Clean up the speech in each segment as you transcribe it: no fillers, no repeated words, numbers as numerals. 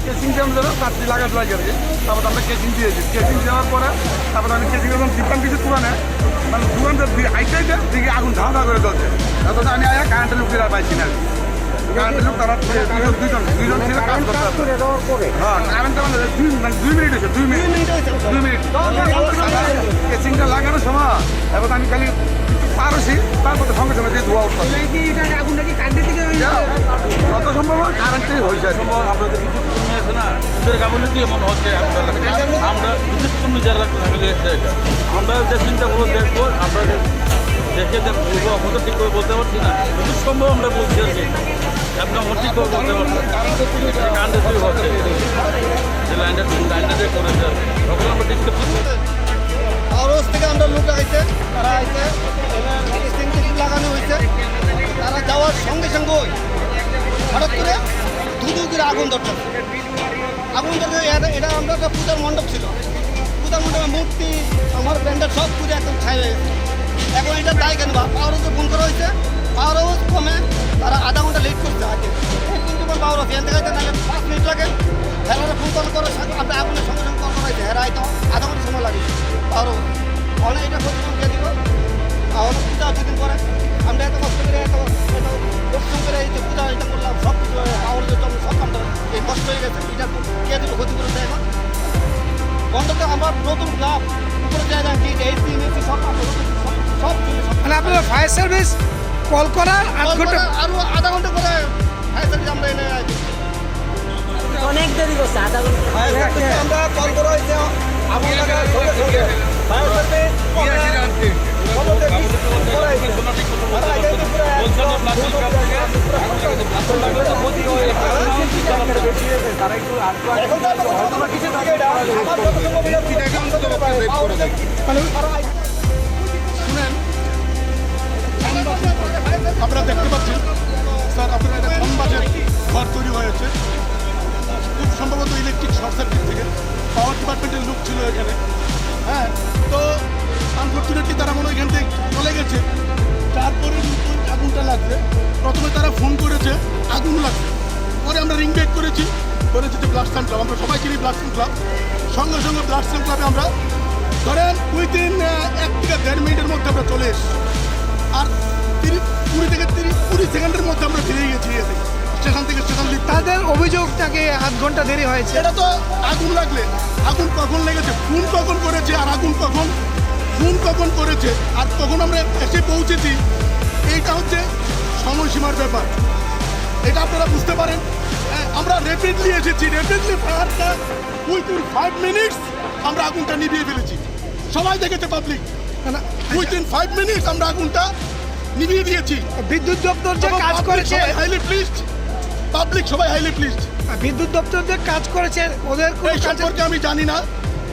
কেসিংটা আমরা তারটি লাগাতে লাগে আর কি। তারপর আমরা কেসিং দিয়েছি, কেসিং দেওয়ার পরে তারপর আমি কেসিং যখন দিতাম কিছু তুলানে মানে দোকানটার আইটাই দিকে আগুন ধাঁধা করে চলছে। তখন আমি আয়া কারেন্টের লোকেরা পাইছি না, কারেন্টের লোক তারা দুজন ছিল কাজ করতে। হ্যাঁ কারেন্টটা মানে 2 মিনিট হয়েছে, 2 মিনিট কেসিংটা লাগানোর সময় এবার আমি খালি পারছি, তারপর সঙ্গে সঙ্গে দিয়ে ধোয়া উঠতে কত সম্ভব কারেন্টেই হয়েছে। আপনাদের বিদ্যুৎ কর্মী আছে না, ওদের কারণে কি এমন হচ্ছে? আমরা বিদ্যুৎ কর্মী যারা ফ্যামিলি আছে, আমরা যে চিন্তাগুলো দেখবো, আমরা দেখে যে বলবো আমাদের ঠিক করে বলতে পারছি না, বিদ্যুৎ সম্ভব আমরা বলছি আর কি। আপনি আমার ঠিক করে বলতে পারছেন কারেন্টের তৈরি হচ্ছে, যে লাইনটা দিয়ে করেছে তখন আমরা ডিসকাস করছি। আরস থেকে আমরা লোক আইছে, তারা আইছে, লাগানো হয়েছে। তারা যাওয়ার সঙ্গে সঙ্গে হঠাৎ করে ধুধু করে আগুন ধরছে। এটা আমরা একটা পূজার মণ্ডপ ছিল, পূজার মণ্ডপে মূর্তি আমার ব্যান্ডার সব পুজো একদম ছাই হয়ে গেছে। এখন এটা দায় কেন? পাওয়ার হাউসে ফোন করা হয়েছে, পাওয়ার হাউস কমে তারা আধা ঘন্টা লেট করছে আগে। কিন্তু পাওয়ার হাউস এখান থেকে নাহলে 5 মিনিট লাগে। হেরারা ফোন কল করে আপনি আগুনের সঙ্গে সঙ্গে কল করা হয়েছে, হেরা হয়তো আধা ঘন্টা সময় লাগে পাওয়ার হাউস। অনেক এটা প্রতিদিন দিয়ে দিব। আর পূজা 2 দিন পরে আমরা এত কষ্ট করে এত পরিশ্রম করে এই যে পূজা এটা করলাম, সব কিছু পাওয়ার জন্য সব কামটা এই কষ্ট হয়ে গেছে। এটা কে দিল ক্ষতি করেছে? এখন বন্ধতে আমার নতুন ক্লাব উপরে জায়গা কি এই সব সব মানে আপনারা ফায়ার সার্ভিস কল করার 8 ঘন্টা আরো আধা ঘন্টা করে ফায়ার সার্ভিস আমরা এনে অনেক দেরি করছে, আধা ঘন্টা। আমরা কল করা হয়েছে আবহাওয়ার সঙ্গে সঙ্গে ফায়ার সার্ভিস আপনারা দেখতে পাচ্ছেন স্যার, আপনারা এটা খামবাজের ঘর তৈরি হয়েছে, খুব সম্ভবত ইলেকট্রিক শর্ট সার্কিট থেকে। পাওয়ার ডিপার্টমেন্টের লোক ছিল এখানে। হ্যাঁ, তো আনফর্চুনেটলি তারা মনে হয় এখান থেকে চলে গেছে। তারপরে আগুনটা লাগছে, প্রথমে তারা ফোন করেছে আগুন লাগছে, পরে আমরা রিং ব্যাক করেছি যে ব্লাস্ট ক্লাব, আমরা সবাই চিনি ব্লাস্ট ক্লাব। সঙ্গে সঙ্গে ব্লাস্ট ক্লাবে আমরা ধরেন উইদিন 1 থেকে 1.5 মিনিটের মধ্যে আমরা চলে এসেছি। আর 20 থেকে 30 সেকেন্ডের মধ্যে আমরা ফিরে গেছি স্টেশন থেকে স্টেশন। তাদের অভিযোগটাকে 8 ঘন্টা দেরি হয়েছে। এটা তো আগুন লাগলে আগুন কখন লেগেছে, ফোন কখন করেছে, আর আগুন কখন ফোন কখন করেছে, আর কখন আমরা এসে পৌঁছেছি, এইটা হচ্ছে সময়সীমার ব্যাপার। এটা আপনারা বুঝতে পারেন। আমরা র্যাপিডলি এসেছি, র্যাপিডলি ফায়ারটা উইথিন 5 মিনিটস আমরা আগুনটা নিভিয়ে ফেলেছি। সবাই দেখেছে পাবলিক, উইথিন 5 মিনিটস আমরা আগুনটা নিভিয়ে দিয়েছি। বিদ্যুৎ দপ্তর যে কাজ করেছে, হাইলি প্লিজড, পাবলিক সবাই হাইলি প্লিজড। বিদ্যুৎ দপ্তর যে কাজ করেছে ওদের এই সম্পর্কে আমি জানি না,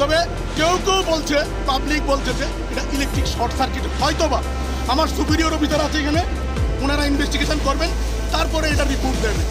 তবে কেউ বলছে, পাবলিক বলছে যে এটা ইলেকট্রিক শর্ট সার্কিট। হয়তোবা আমার সুপিরিয়র অফিসার আছে এখানে, ওনারা ইনভেস্টিগেশন করবেন, তারপরে এটা রিপোর্ট দেবেন।